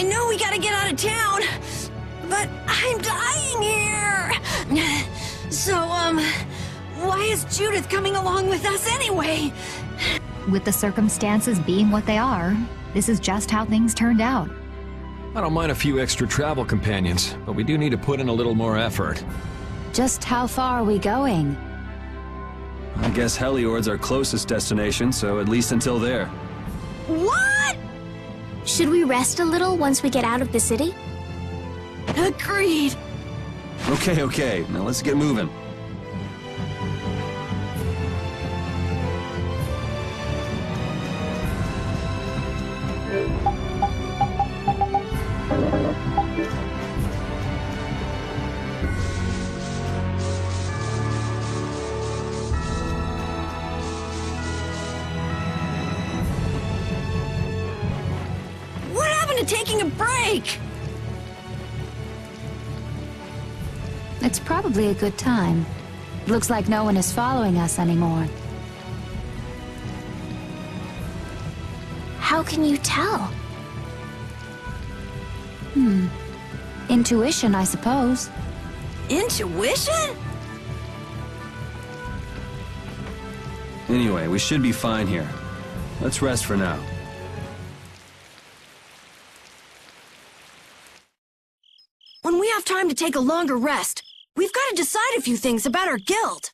know we gotta get out of town, but I'm dying here. So, why is Judith coming along with us anyway? With the circumstances being what they are, this is just how things turned out. I don't mind a few extra travel companions, but we do need to put in a little more effort. Just how far are we going? I guess Heliord's our closest destination, so at least until there. What? Should we rest a little once we get out of the city? Agreed. Okay, now let's get moving. What happened to taking a break? It's probably a good time. Looks like no one is following us anymore. How can you tell? Intuition, I suppose. Intuition? Anyway, we should be fine here. Let's rest for now. When we have time to take a longer rest, we've got to decide a few things about our guild.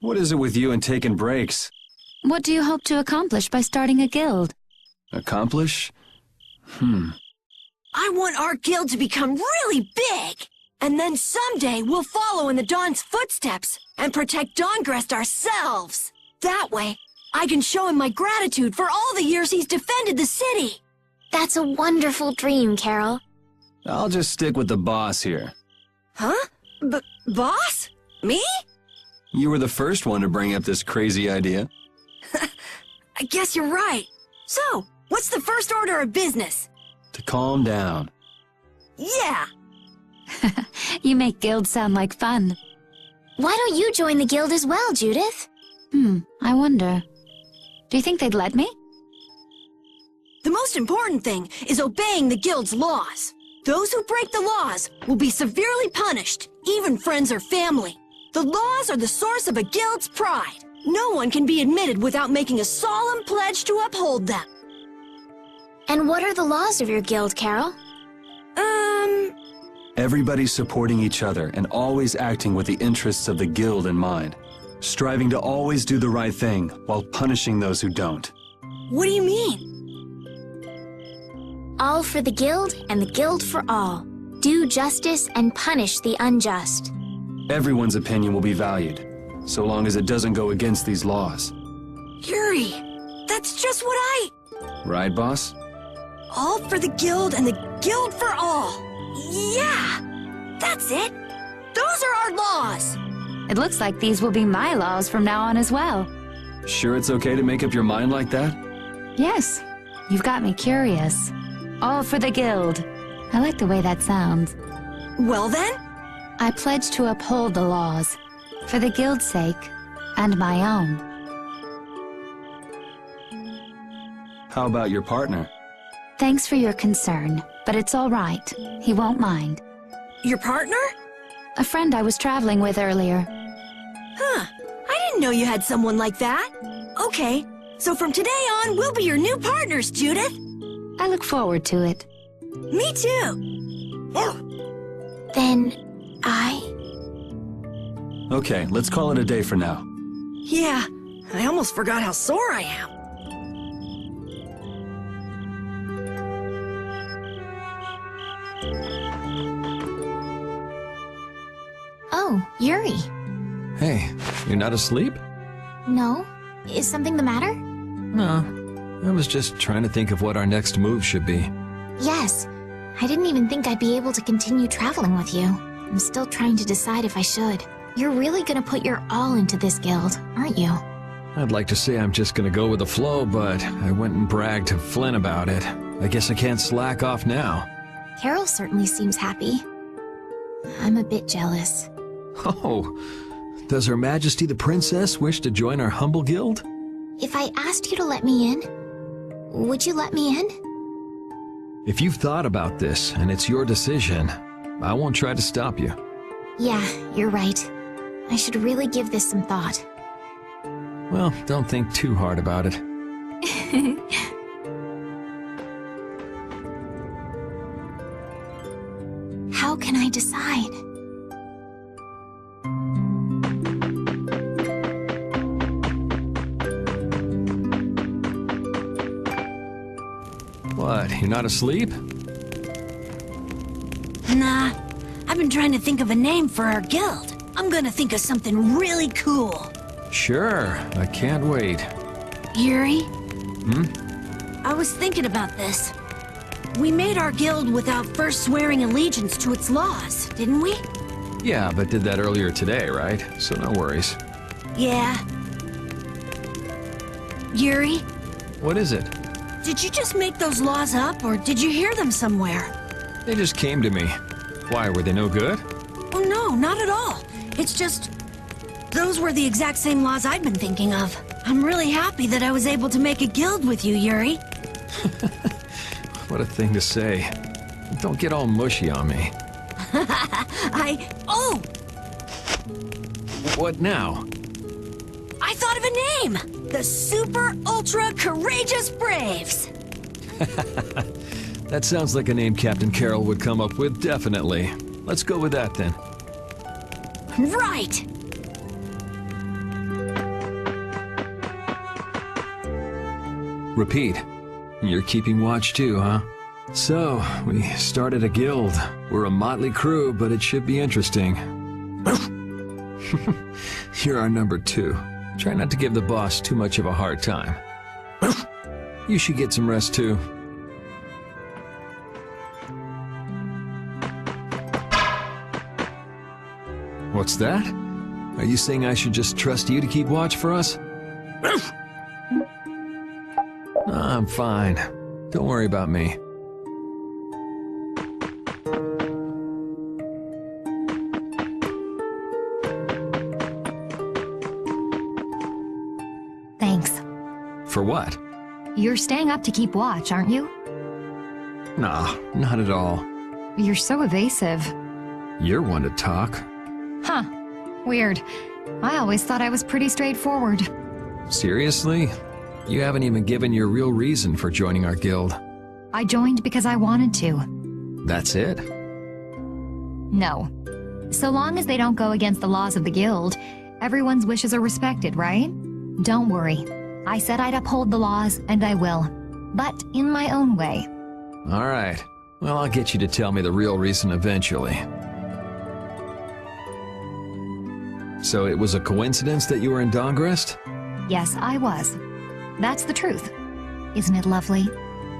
What is it with you and taking breaks? What do you hope to accomplish by starting a guild? Accomplish? I want our guild to become really big. And then someday we'll follow in the Dawn's footsteps and protect Dawngrest ourselves. That way, I can show him my gratitude for all the years he's defended the city. That's a wonderful dream, Carol. I'll just stick with the boss here. Huh? Boss? Me? You were the first one to bring up this crazy idea. I guess you're right. So, what's the first order of business? To calm down. Yeah! You make guilds sound like fun. Why don't you join the guild as well, Judith? I wonder. Do you think they'd let me? The most important thing is obeying the guild's laws. Those who break the laws will be severely punished, even friends or family. The laws are the source of a guild's pride. No one can be admitted without making a solemn pledge to uphold them. And what are the laws of your guild, Carol? Everybody supporting each other and always acting with the interests of the guild in mind. Striving to always do the right thing while punishing those who don't. What do you mean? All for the guild and the guild for all. Do justice and punish the unjust. Everyone's opinion will be valued, so long as it doesn't go against these laws. Yuri, that's just what Right, boss? All for the guild and the guild for all. Yeah! That's it! Those are our laws! It looks like these will be my laws from now on as well. Sure it's okay to make up your mind like that? Yes, you've got me curious. All for the guild. I like the way that sounds. Well then? I pledge to uphold the laws, for the guild's sake, and my own. How about your partner? Thanks for your concern, but it's all right. He won't mind. Your partner? A friend I was traveling with earlier. Huh. I didn't know you had someone like that. Okay, so from today on, we'll be your new partners, Judith. I look forward to it. Me too. Then, Okay, let's call it a day for now. Yeah, I almost forgot how sore I am. Oh, Yuri. Hey, you're not asleep? No? Is something the matter? No. I was just trying to think of what our next move should be. Yes. I didn't even think I'd be able to continue traveling with you. I'm still trying to decide if I should. You're really gonna put your all into this guild, aren't you? I'd like to say I'm just gonna go with the flow, but I went and bragged to Flynn about it. I guess I can't slack off now. Carol certainly seems happy. I'm a bit jealous. Oh, does Her Majesty the Princess wish to join our humble guild? If I asked you to let me in, would you let me in? If you've thought about this and it's your decision, I won't try to stop you. Yeah, you're right. I should really give this some thought. Well, don't think too hard about it. How can I decide? What, you're not asleep? Nah, I've been trying to think of a name for our guild. I'm gonna think of something really cool. Sure, I can't wait. Yuri? I was thinking about this. We made our guild without first swearing allegiance to its laws, didn't we? Yeah, but did that earlier today, right? So no worries. Yeah. Yuri, What is it? did you just make those laws up, or did you hear them somewhere? They just came to me. Why, were they no good? Oh no, not at all. It's just... those were the exact same laws I'd been thinking of. I'm really happy that I was able to make a guild with you, Yuri. What a thing to say. Don't get all mushy on me. Oh! What now? I thought of a name! The Super Ultra Courageous Braves! That sounds like a name Captain Carroll would come up with, definitely. Let's go with that then. Right! Repeat. You're keeping watch too, huh? So, we started a guild. We're a motley crew, but it should be interesting. You're our number 2. Try not to give the boss too much of a hard time. You should get some rest too. What's that? Are you saying I should just trust you to keep watch for us? I'm fine. Don't worry about me. Thanks. For what? You're staying up to keep watch, aren't you? Nah, not at all. You're so evasive. You're one to talk. Huh. Weird. I always thought I was pretty straightforward. Seriously? You haven't even given your real reason for joining our guild. I joined because I wanted to. That's it? No. So long as they don't go against the laws of the guild, everyone's wishes are respected, right? Don't worry. I said I'd uphold the laws, and I will. But in my own way. All right. Well, I'll get you to tell me the real reason eventually. So it was a coincidence that you were in Dongrest? Yes, I was. That's the truth. Isn't it lovely?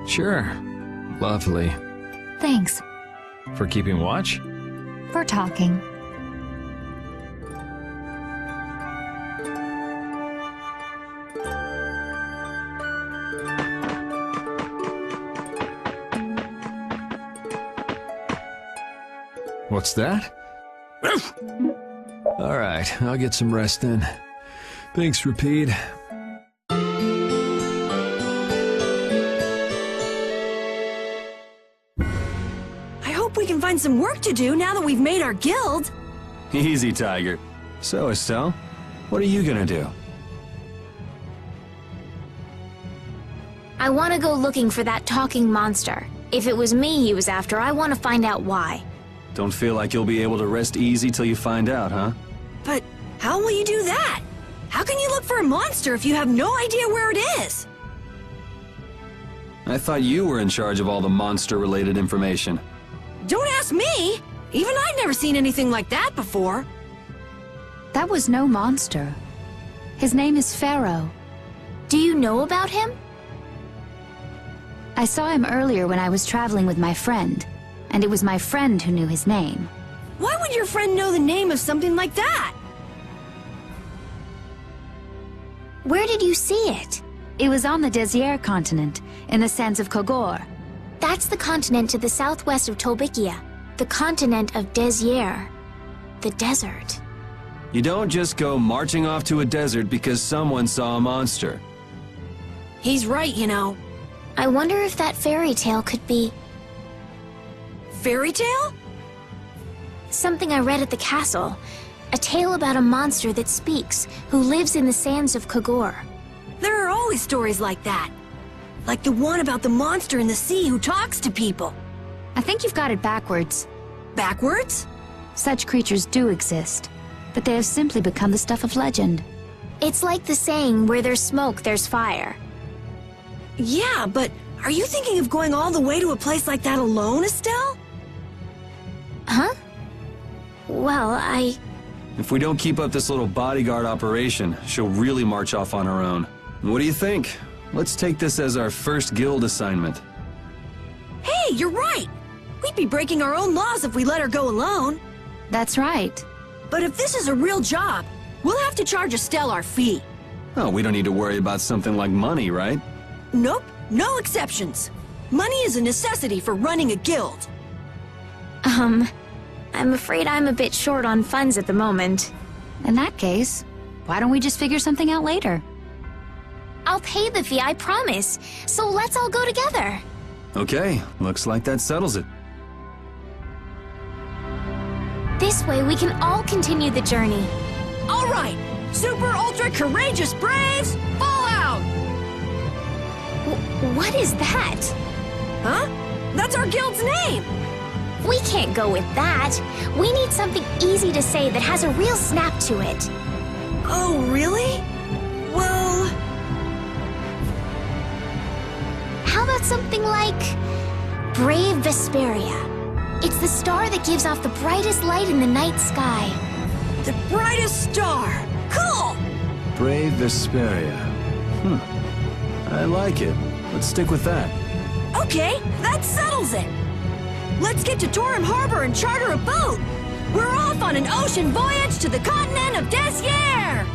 Sure. Lovely. Thanks. For keeping watch? For talking. What's that? All right, I'll get some rest then. Thanks, Repeat. I hope we can find some work to do now that we've made our guild. Easy, Tiger. So, Estelle, what are you gonna do? I want to go looking for that talking monster. If it was me he was after, I want to find out why. Don't feel like you'll be able to rest easy till you find out, huh? But how will you do that? How can you look for a monster if you have no idea where it is? I thought you were in charge of all the monster-related information. Don't ask me! Even I'd never seen anything like that before. That was no monster. His name is Pharaoh. Do you know about him? I saw him earlier when I was traveling with my friend, and it was my friend who knew his name. Why would your friend know the name of something like that? Where did you see it? It was on the Désir continent, in the sands of Kogor. That's the continent to the southwest of Tolbikia. The continent of Désir. The desert. You don't just go marching off to a desert because someone saw a monster. He's right, you know. I wonder if that fairy tale could be fairy tale? Something I read at the castle. A tale about a monster that speaks, who lives in the sands of Kogor. There are always stories like that. Like the one about the monster in the sea who talks to people. I think you've got it backwards. Backwards? Such creatures do exist, but they have simply become the stuff of legend. It's like the saying, where there's smoke, there's fire. Yeah, but are you thinking of going all the way to a place like that alone, Estelle? Huh? Well, If we don't keep up this little bodyguard operation, she'll really march off on her own. What do you think? Let's take this as our first guild assignment. Hey, you're right! We'd be breaking our own laws if we let her go alone. That's right. But if this is a real job, we'll have to charge Estelle our fee. Oh, we don't need to worry about something like money, right? Nope, no exceptions. Money is a necessity for running a guild. I'm afraid I'm a bit short on funds at the moment. In that case, why don't we just figure something out later? I'll pay the fee, I promise. So let's all go together. Okay, looks like that settles it. This way we can all continue the journey. All right, super ultra courageous braves, fall out! What is that? Huh? That's our guild's name! We can't go with that. We need something easy to say that has a real snap to it. Oh, really? Well... How about something like Brave Vesperia? It's the star that gives off the brightest light in the night sky. the brightest star! Cool! Brave Vesperia. I like it. Let's stick with that. Okay, that settles it! Let's get to Torim Harbor and charter a boat! We're off on an ocean voyage to the continent of Desier!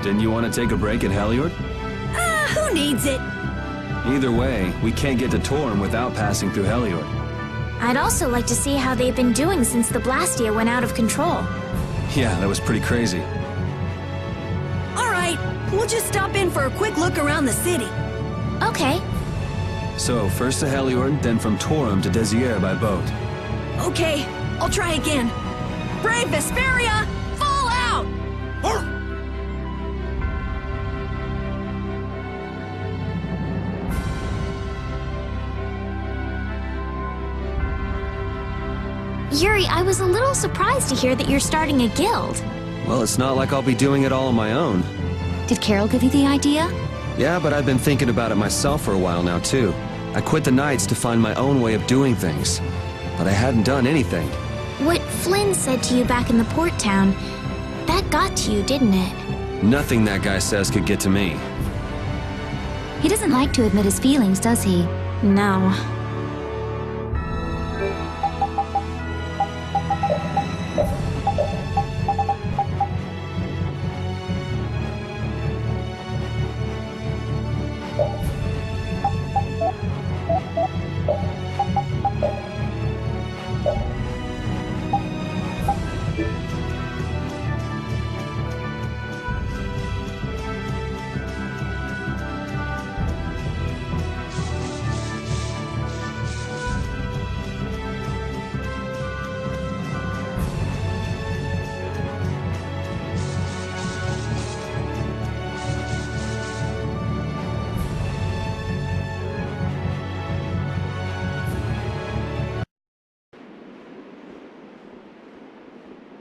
Didn't you want to take a break at Heliord? Who needs it? Either way, we can't get to Torim without passing through Heliord. I'd also like to see how they've been doing since the Blastia went out of control. Yeah, that was pretty crazy. Alright, we'll just stop in for a quick look around the city. Okay. So, first to Heliord, then from Torim to Desier by boat. Okay, I'll try again. Brave Vesperia, fall out! Yuri, I was a little surprised to hear that you're starting a guild. Well, it's not like I'll be doing it all on my own. Did Carol give you the idea? Yeah, but I've been thinking about it myself for a while now, too. I quit the Knights to find my own way of doing things. But I hadn't done anything. What Flynn said to you back in the port town, that got to you, didn't it? Nothing that guy says could get to me. He doesn't like to admit his feelings, does he? No.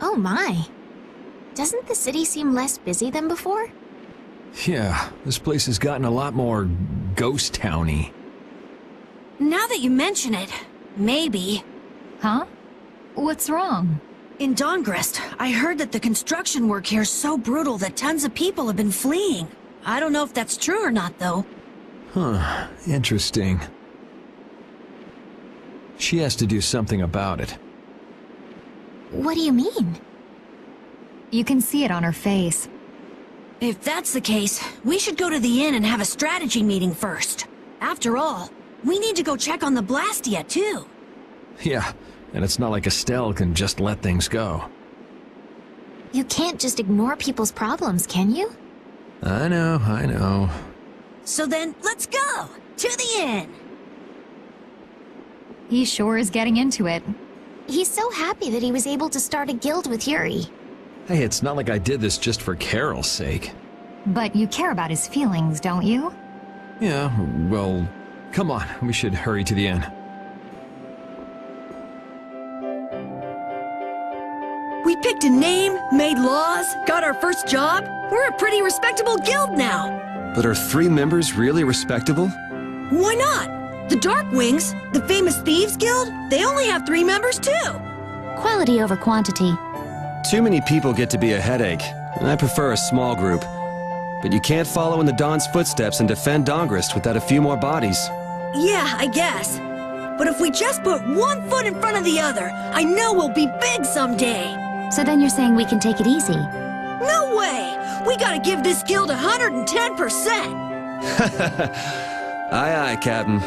Oh my. Doesn't the city seem less busy than before? Yeah, this place has gotten a lot more ghost towny. Now that you mention it, maybe. Huh? What's wrong? In Dawngrest, I heard that the construction work here is so brutal that tons of people have been fleeing. I don't know if that's true or not, though. Huh, interesting. She has to do something about it. What do you mean? You can see it on her face. If that's the case, we should go to the inn and have a strategy meeting first. After all, we need to go check on the Blastia, too. Yeah, and it's not like Estelle can just let things go. You can't just ignore people's problems, can you? I know. So then, let's go! To the inn! He sure is getting into it. He's so happy that he was able to start a guild with Yuri. Hey, it's not like I did this just for Carol's sake. But you care about his feelings, don't you? Yeah, well, come on, we should hurry to the inn. We picked a name, made laws, got our first job. We're a pretty respectable guild now. But are 3 members really respectable? Why not? The Darkwings, the famous thieves guild, they only have 3 members too. Quality over quantity. Too many people get to be a headache, and I prefer a small group. But you can't follow in the Dawn's footsteps and defend Dongrist without a few more bodies. Yeah, I guess. But if we just put one foot in front of the other, I know we'll be big someday. So then you're saying we can take it easy? No way! We gotta give this guild 110%! Aye, aye, Captain.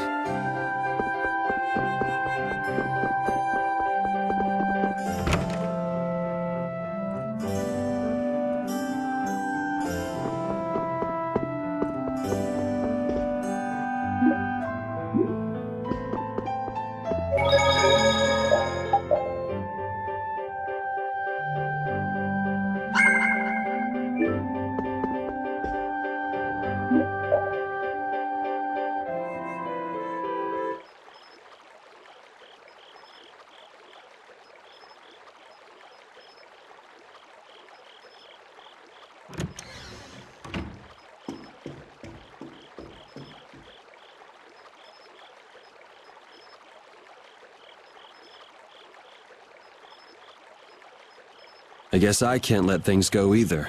I guess I can't let things go either.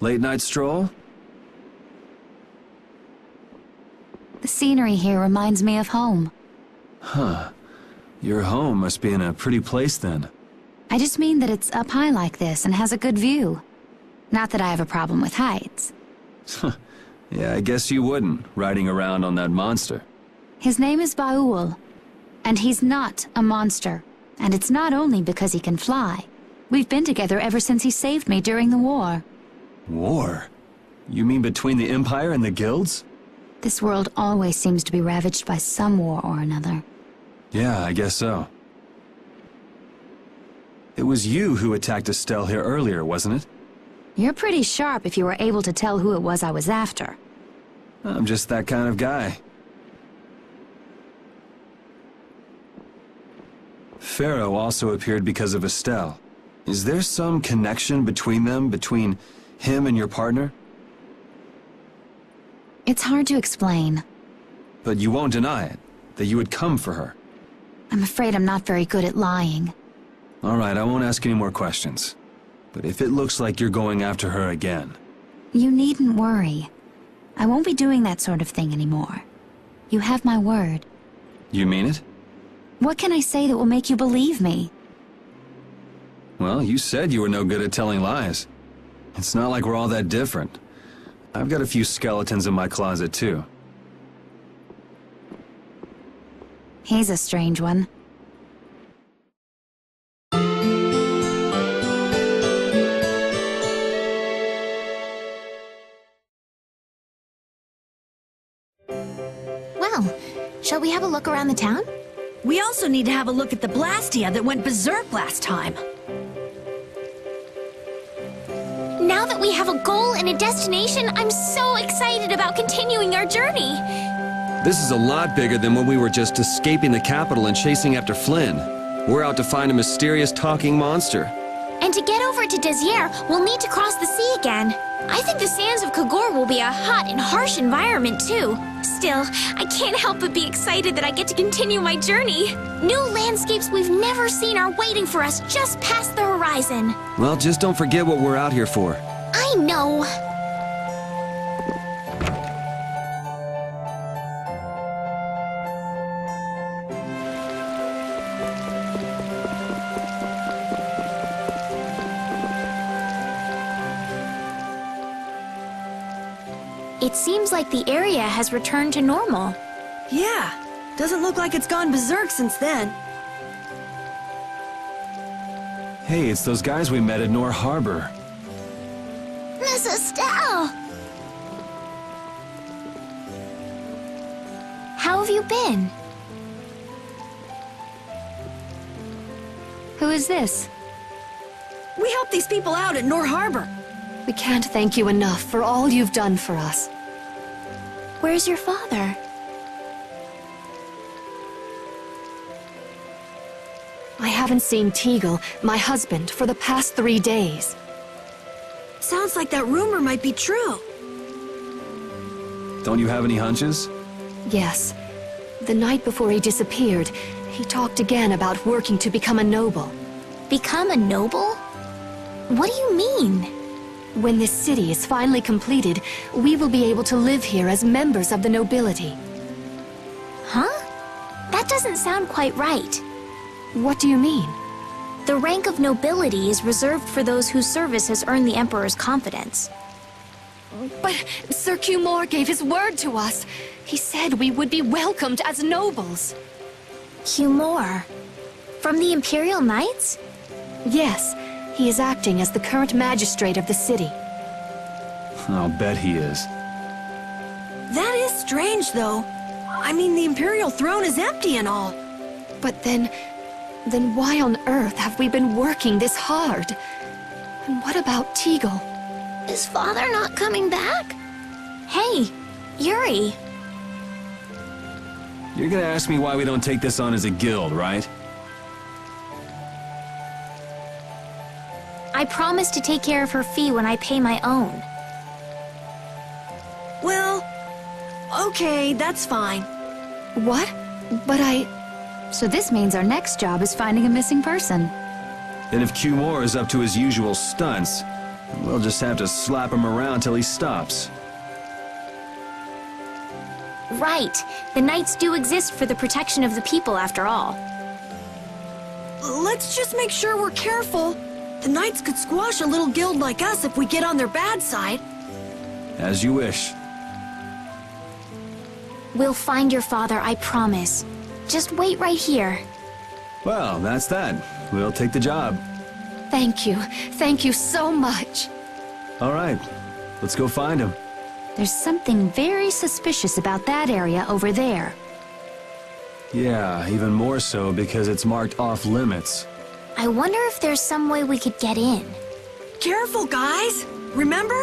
Late night stroll? The scenery here reminds me of home. Huh. Your home must be in a pretty place then. I just mean that it's up high like this and has a good view. Not that I have a problem with heights. Yeah, I guess you wouldn't, riding around on that monster. His name is Baul, and he's not a monster. And it's not only because he can fly. We've been together ever since he saved me during the war. War? You mean between the Empire and the guilds? This world always seems to be ravaged by some war or another. Yeah, I guess so. It was you who attacked Estelle here earlier, wasn't it? You're pretty sharp if you were able to tell who it was I was after. I'm just that kind of guy. Pharaoh also appeared because of Estelle. Is there some connection between them, between him and your partner? It's hard to explain. But you won't deny it, that you would come for her. I'm afraid I'm not very good at lying. All right, I won't ask any more questions. But if it looks like you're going after her again... You needn't worry. I won't be doing that sort of thing anymore. You have my word. You mean it? What can I say that will make you believe me? Well, you said you were no good at telling lies. It's not like we're all that different. I've got a few skeletons in my closet, too. He's a strange one. Well, shall we have a look around the town? We also need to have a look at the Blastia that went berserk last time. Now that we have a goal and a destination, I'm so excited about continuing our journey. This is a lot bigger than when we were just escaping the capital and chasing after Flynn. We're out to find a mysterious talking monster. And to get over to Desier, we'll need to cross the sea again. I think the sands of Kagor will be a hot and harsh environment, too. Still, I can't help but be excited that I get to continue my journey. New landscapes we've never seen are waiting for us just past the horizon. Well, just don't forget what we're out here for. I know. It seems like the area has returned to normal. Yeah, doesn't look like it's gone berserk since then. Hey, it's those guys we met at Nor Harbor. Miss Estelle! How have you been? Who is this? We helped these people out at Nor Harbor. We can't thank you enough for all you've done for us. Where's your father? I haven't seen Teagle, my husband, for the past 3 days. Sounds like that rumor might be true. Don't you have any hunches? Yes. The night before he disappeared, he talked again about working to become a noble. Become a noble? What do you mean? When this city is finally completed, we will be able to live here as members of the nobility. Huh? That doesn't sound quite right. What do you mean? The rank of nobility is reserved for those whose service has earned the Emperor's confidence. But Sir Cumore gave his word to us. He said we would be welcomed as nobles. Cumore? From the Imperial Knights? Yes, he is acting as the current magistrate of the city. I'll bet he is. That is strange, though. I mean, the Imperial throne is empty and all. But then why on earth have we been working this hard? And what about Teagle? Is father not coming back? Hey, Yuri. You're gonna ask me why we don't take this on as a guild, right? I promise to take care of her fee when I pay my own. Well, okay, that's fine. What? But So this means our next job is finding a missing person. And if Cumore is up to his usual stunts, we'll just have to slap him around till he stops. Right. The Knights do exist for the protection of the people, after all. Let's just make sure we're careful. The Knights could squash a little guild like us if we get on their bad side. As you wish. We'll find your father, I promise. Just wait right here. Well, that's that. We'll take the job. thank you. Thank you so much. All right, let's go find him. There's something very suspicious about that area over there. Yeah, even more so because it's marked off limits. I wonder if there's some way we could get in. Careful, guys! Remember?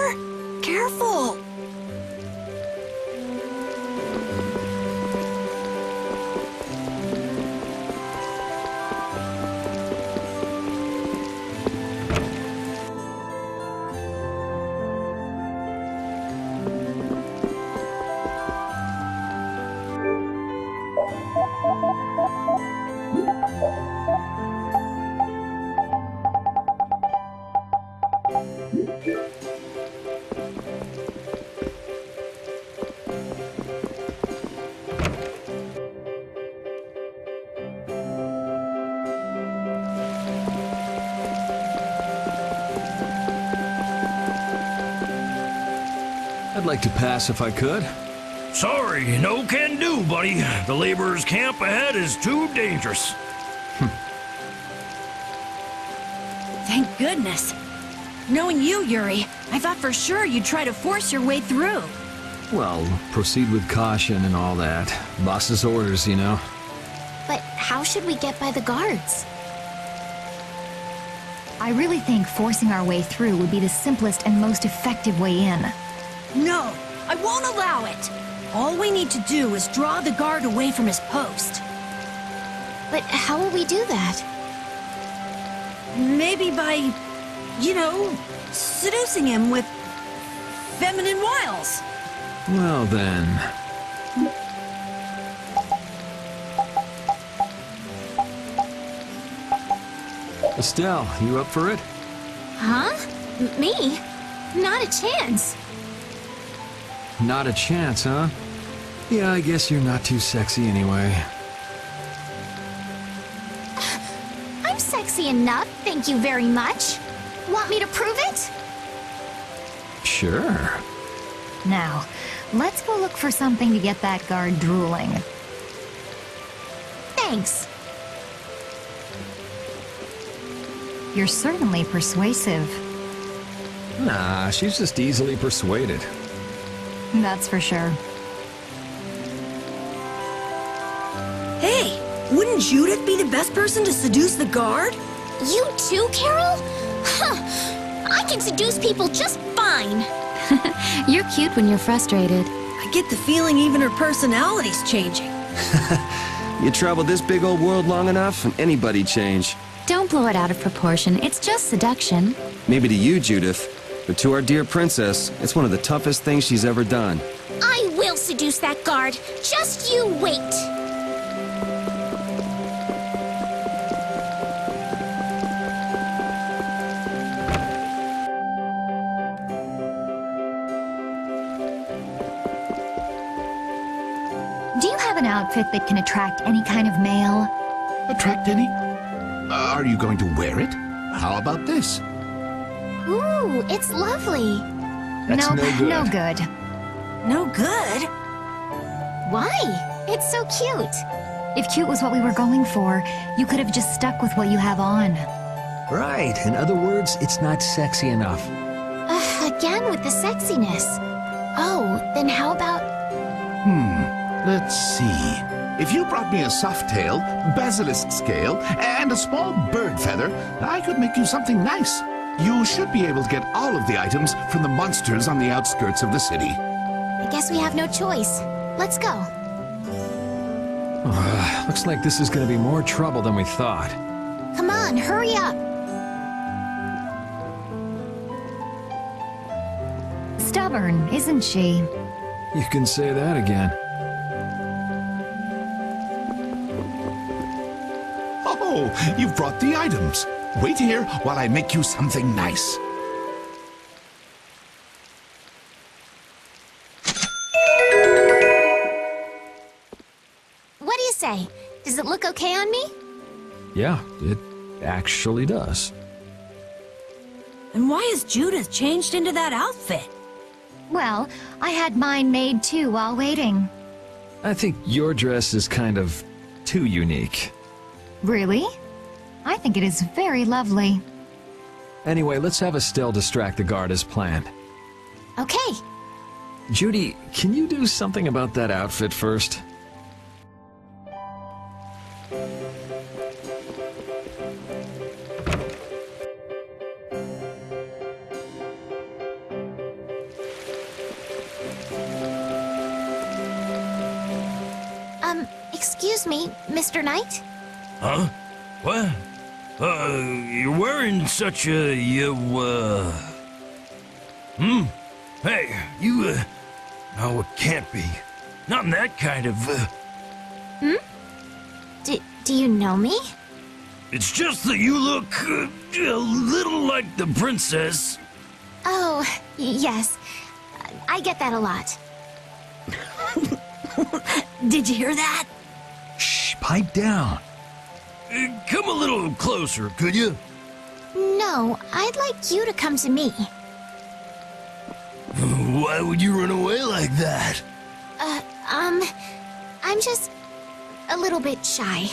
Careful! I'd like to pass if I could. Sorry, no can do, buddy. The laborers' camp ahead is too dangerous. Thank goodness. Knowing you, Yuri, I thought for sure you'd try to force your way through. Well, proceed with caution and all that. Boss's orders, you know. But how should we get by the guards? I really think forcing our way through would be the simplest and most effective way in. No, I won't allow it. All we need to do is draw the guard away from his post. But how will we do that? Maybe by, you know, seducing him with feminine wiles. Well then. Estelle, you up for it? Huh? Me? Not a chance. Not a chance, huh? Yeah, I guess you're not too sexy anyway. I'm sexy enough, thank you very much. Want me to prove it? Sure. Now, Let's go look for something to get that guard drooling. Thanks. You're certainly persuasive. Nah, she's just easily persuaded. That's for sure. Hey, wouldn't Judith be the best person to seduce the guard? You too, Carol? Huh. I can seduce people just fine. You're cute when you're frustrated. I get the feeling even her personality's changing. You travel this big old world long enough, and anybody'd change. Don't blow it out of proportion. It's just seduction. Maybe to you, Judith, but to our dear princess, it's one of the toughest things she's ever done. I will seduce that guard. Just you wait. Do you have an outfit that can attract any kind of male? Attract any? Are you going to wear it? How about this? Ooh, it's lovely. That's Nope, no good. no good. No good? Why? It's so cute. If cute was what we were going for, you could have just stuck with what you have on. Right. In other words, it's not sexy enough. Again with the sexiness. Oh, then how about... Let's see. If you brought me a soft tail, basilisk scale, and a small bird feather, I could make you something nice. You should be able to get all of the items from the monsters on the outskirts of the city. I guess we have no choice. Let's go. Looks like this is going to be more trouble than we thought. Come on, hurry up. Stubborn, isn't she? You can say that again. Oh, you've brought the items. Wait here while I make you something nice. What do you say? Does it look okay on me? Yeah, it actually does. And why has Judith changed into that outfit? Well, I had mine made too while waiting. I think your dress is kind of too unique. Really? I think it is very lovely. Anyway, let's have Estelle distract the guard as planned. Okay. Judy, can you do something about that outfit first? Excuse me, Mr. Knight? Huh? What? You're wearing such a, Hey, you, no, it can't be. Not in that kind of, Do you know me? It's just that you look, a little like the princess. Oh, yes. I get that a lot. Did you hear that? Shh, pipe down. Come a little closer, could you? No, I'd like you to come to me. Why would you run away like that? I'm just a little bit shy.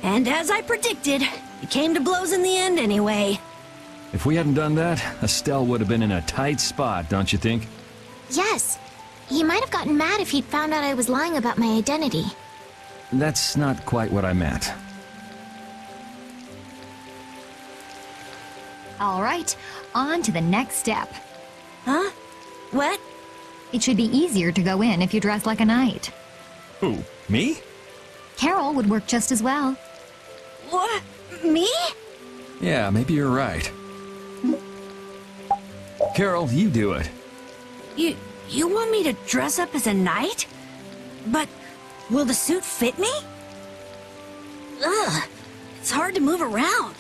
And as I predicted, it came to blows in the end anyway. If we hadn't done that, Estelle would have been in a tight spot, don't you think? Yes. He might have gotten mad if he'd found out I was lying about my identity. That's not quite what I meant. All right, on to the next step. Huh? What? It should be easier to go in if you dress like a knight. Who, me? Carol would work just as well. What? Me? Yeah, maybe you're right. Carol, you do it. You want me to dress up as a knight? But will the suit fit me? Ugh, it's hard to move around.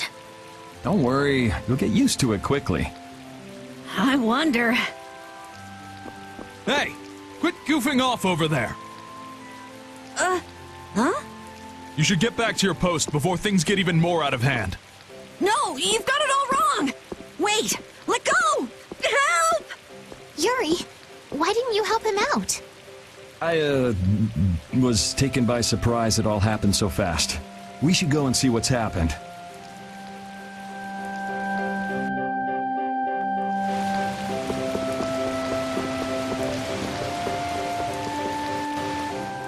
Don't worry, you'll get used to it quickly. I wonder. Hey, quit goofing off over there. Huh? You should get back to your post before things get even more out of hand. No, you've got it all wrong! Wait! Let go! Help! Yuri, why didn't you help him out? I, was taken by surprise it all happened so fast. We should go and see what's happened.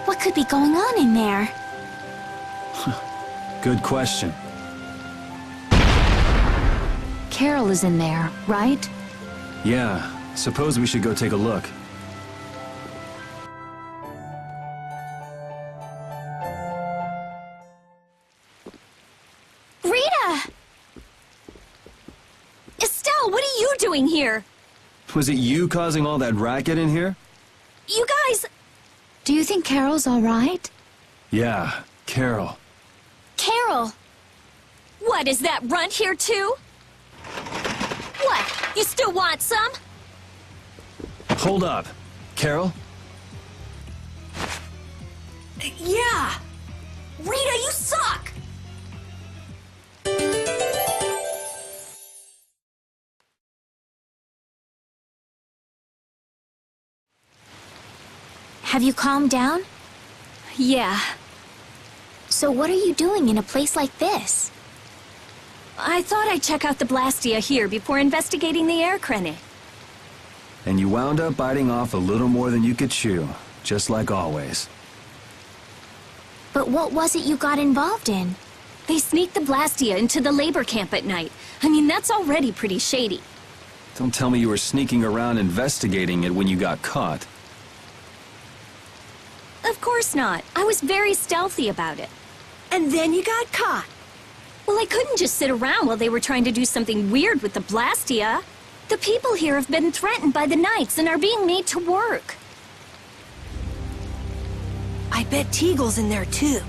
What could be going on in there? Good question. Carol is in there, right? Yeah, suppose we should go take a look. Rita! Estelle, what are you doing here? Was it you causing all that racket in here? You guys... Do you think Carol's all right? Yeah, Carol. Carol! What, is that runt here too? What, you still want some? Hold up. Carol? Yeah! Rita, you suck! Have you calmed down? Yeah. So what are you doing in a place like this? I thought I'd check out the Blastia here before investigating the air crenny. And you wound up biting off a little more than you could chew, just like always. But what was it you got involved in? They sneaked the Blastia into the labor camp at night. I mean, that's already pretty shady. Don't tell me you were sneaking around investigating it when you got caught. Of course not. I was very stealthy about it. And then you got caught. Well, I couldn't just sit around while they were trying to do something weird with the Blastia. The people here have been threatened by the Knights and are being made to work. I bet Teagle's in there too.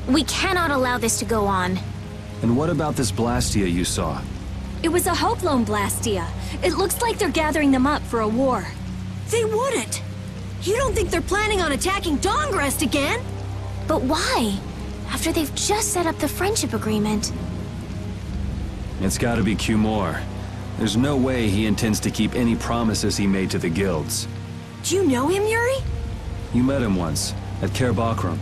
We cannot allow this to go on. And what about this Blastia you saw? It was a Hope Loan Blastia. It looks like they're gathering them up for a war. They wouldn't. You don't think they're planning on attacking Dongrest again? But why? After they've just set up the friendship agreement. It's gotta be Cumore. There's no way he intends to keep any promises he made to the guilds. Do you know him, Yuri? You met him once, at Caer Bakram.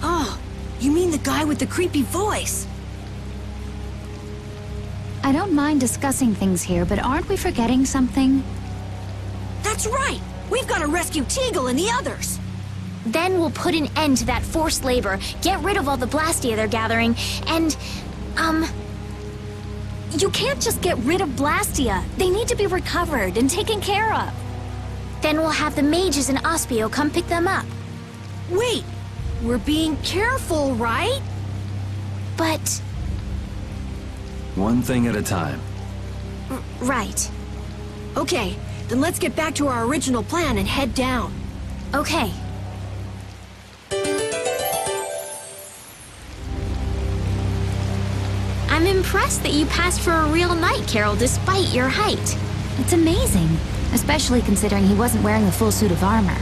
Oh, you mean the guy with the creepy voice? I don't mind discussing things here, but aren't we forgetting something? That's right! We've got to rescue Teagle and the others! Then we'll put an end to that forced labor, get rid of all the Blastia they're gathering, and, You can't just get rid of Blastia. They need to be recovered and taken care of. Then we'll have the mages and Ospio come pick them up. Wait! We're being careful, right? But... One thing at a time. Right. Okay, then let's get back to our original plan and head down. Okay. I'm impressed that you passed for a real knight, Carol, despite your height. It's amazing, especially considering he wasn't wearing the full suit of armor.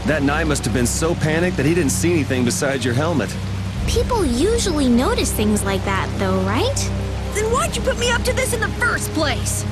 That knight must have been so panicked that he didn't see anything besides your helmet. People usually notice things like that, though, right? Then why'd you put me up to this in the first place?